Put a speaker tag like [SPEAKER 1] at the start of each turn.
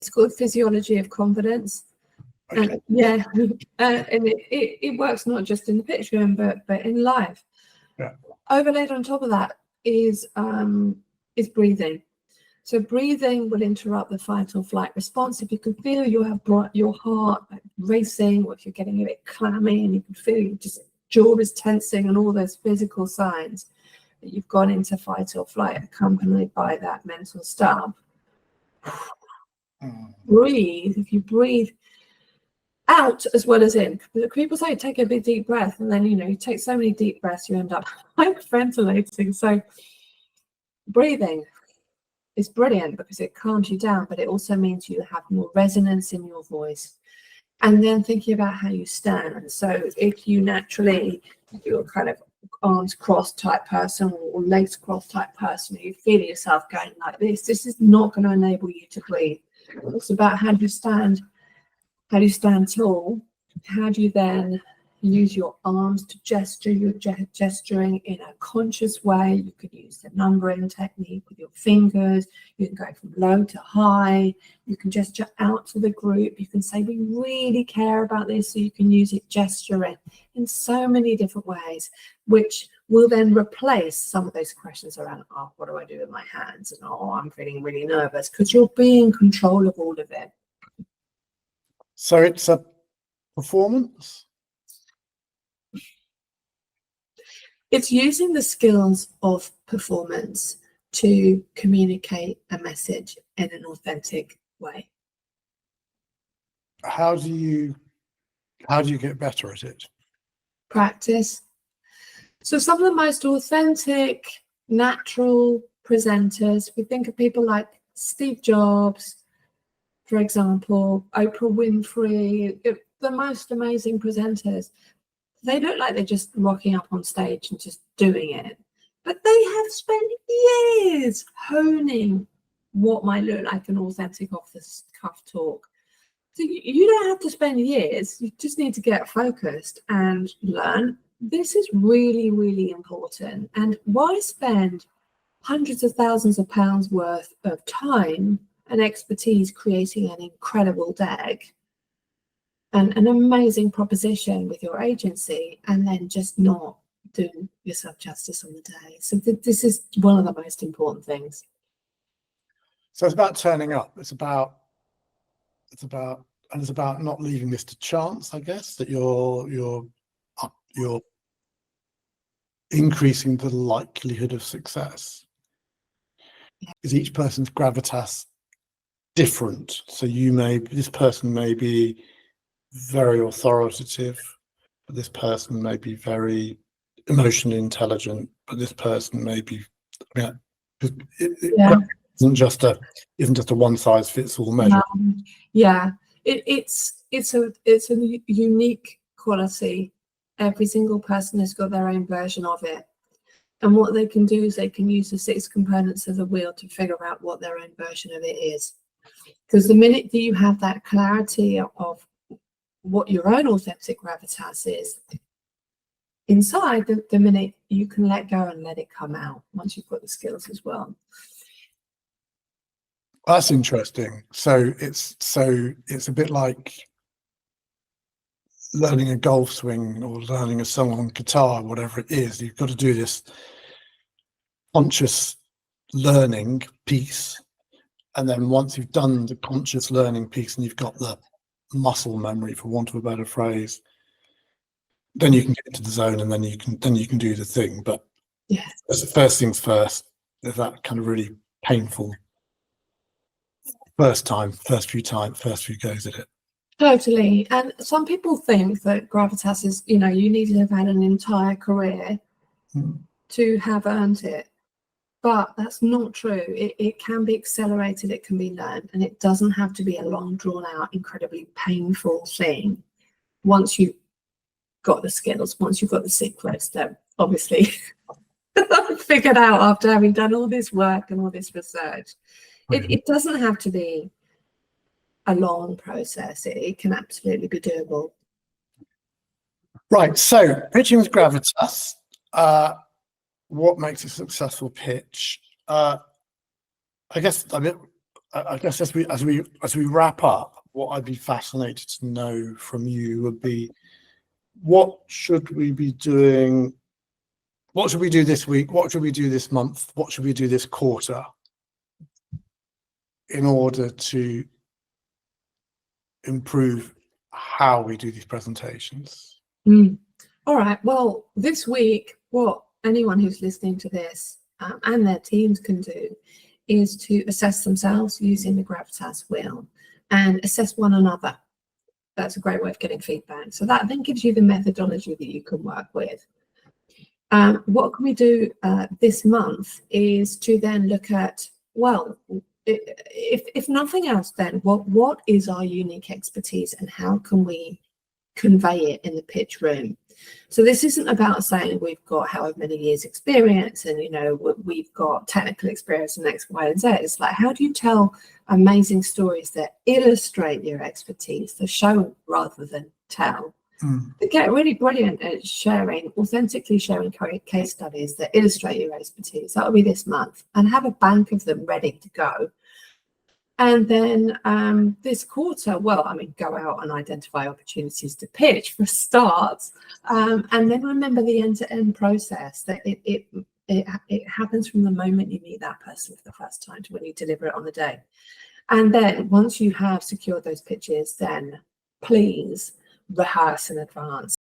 [SPEAKER 1] It's called Physiology of Confidence.
[SPEAKER 2] Okay.
[SPEAKER 1] Yeah, and it works not just in the pitch room, but in life.
[SPEAKER 2] Yeah.
[SPEAKER 1] Overlaid on top of that is breathing. So breathing will interrupt the fight or flight response. If you can feel you have your heart racing, or if you're getting a bit clammy and you can feel your jaw is tensing and all those physical signs that you've gone into fight or flight, accompanied by that mental stuff. Breathe. If you breathe out as well as in. People say take a big deep breath, and then you take so many deep breaths you end up hyperventilating. So breathing is brilliant because it calms you down, but it also means you have more resonance in your voice. And then thinking about how you stand. So if you naturally, you're kind of arms crossed type person or legs crossed type person, you feel yourself going like this is not going to enable you to breathe. It's about how do you stand tall. How do you then use your arms to gesture? You're gesturing in a conscious way. You could use the numbering technique with your fingers. You can go from low to high. You can gesture out to the group. You can say, we really care about this. So you can use it gesturing in so many different ways, which will then replace some of those questions around, oh, what do I do with my hands? And, oh, I'm feeling really nervous, because you'll be in control of all of it.
[SPEAKER 2] So it's a performance?
[SPEAKER 1] It's using the skills of performance to communicate a message in an authentic way.
[SPEAKER 2] How do you get better at it?
[SPEAKER 1] Practice. So some of the most authentic, natural presenters, we think of people like Steve Jobs, for example, Oprah Winfrey, the most amazing presenters. They look like they're just rocking up on stage and just doing it. But they have spent years honing what might look like an authentic off-the-cuff talk. So you don't have to spend years. You just need to get focused and learn. This is really, really important. And why spend hundreds of thousands of pounds worth of time and expertise creating an incredible deck and an amazing proposition with your agency, and then just not doing yourself justice on the day? So this is one of the most important things.
[SPEAKER 2] So it's about turning up. It's about not leaving this to chance, I guess, that you're increasing the likelihood of success.
[SPEAKER 1] Yeah.
[SPEAKER 2] Is each person's gravitas different? So this person may be very authoritative, but this person may be very emotionally intelligent, but this person may be, it isn't just a one size fits all measure.
[SPEAKER 1] Yeah, it's a unique quality. Every single person has got their own version of it, and what they can do is they can use the 6 components of the wheel to figure out what their own version of it is. Because the minute that you have that clarity of what your own authentic gravitas is inside, the minute you can let go and let it come out once you've got the skills as well.
[SPEAKER 2] That's interesting. So it's a bit like learning a golf swing or learning a song on guitar, whatever it is. You've got to do this conscious learning piece, and then once you've done the conscious learning piece and you've got the muscle memory, for want of a better phrase, then you can get into the zone, and then you can do the thing. But
[SPEAKER 1] yeah,
[SPEAKER 2] first things first, there's that kind of really painful first few goes at it.
[SPEAKER 1] Totally. And some people think that gravitas is, you need to have had an entire career to have earned it. But that's not true. It can be accelerated, it can be learned, and it doesn't have to be a long, drawn out, incredibly painful thing. Once you've got the skills, once you've got the secrets, that obviously figured out after having done all this work and all this research. It doesn't have to be a long process. It can absolutely be doable.
[SPEAKER 2] Right. So pitching with gravitas. What makes a successful pitch? I guess I guess as we wrap up, what I'd be fascinated to know from you would be, what should we be doing? What should we do this week? What should we do this month? What should we do this quarter in order to improve how we do these presentations?
[SPEAKER 1] All right. Well, this week, what anyone who's listening to this and their teams can do is to assess themselves using the Gravitas wheel and assess one another. That's a great way of getting feedback. So that then gives you the methodology that you can work with. What can we do this month is to then look at, well, if nothing else, then what is our unique expertise and how can we convey it in the pitch room? So this isn't about saying we've got however many years experience and, you know, we've got technical experience in X, Y, and Z. It's like, how do you tell amazing stories that illustrate your expertise, that show rather than tell? To get really brilliant at authentically sharing case studies that illustrate your expertise. That'll be this month, and have a bank of them ready to go. And then this quarter, well, I mean, go out and identify opportunities to pitch for starts, and then remember the end-to-end process, that it happens from the moment you meet that person for the first time to when you deliver it on the day. And then once you have secured those pitches, then please rehearse in advance.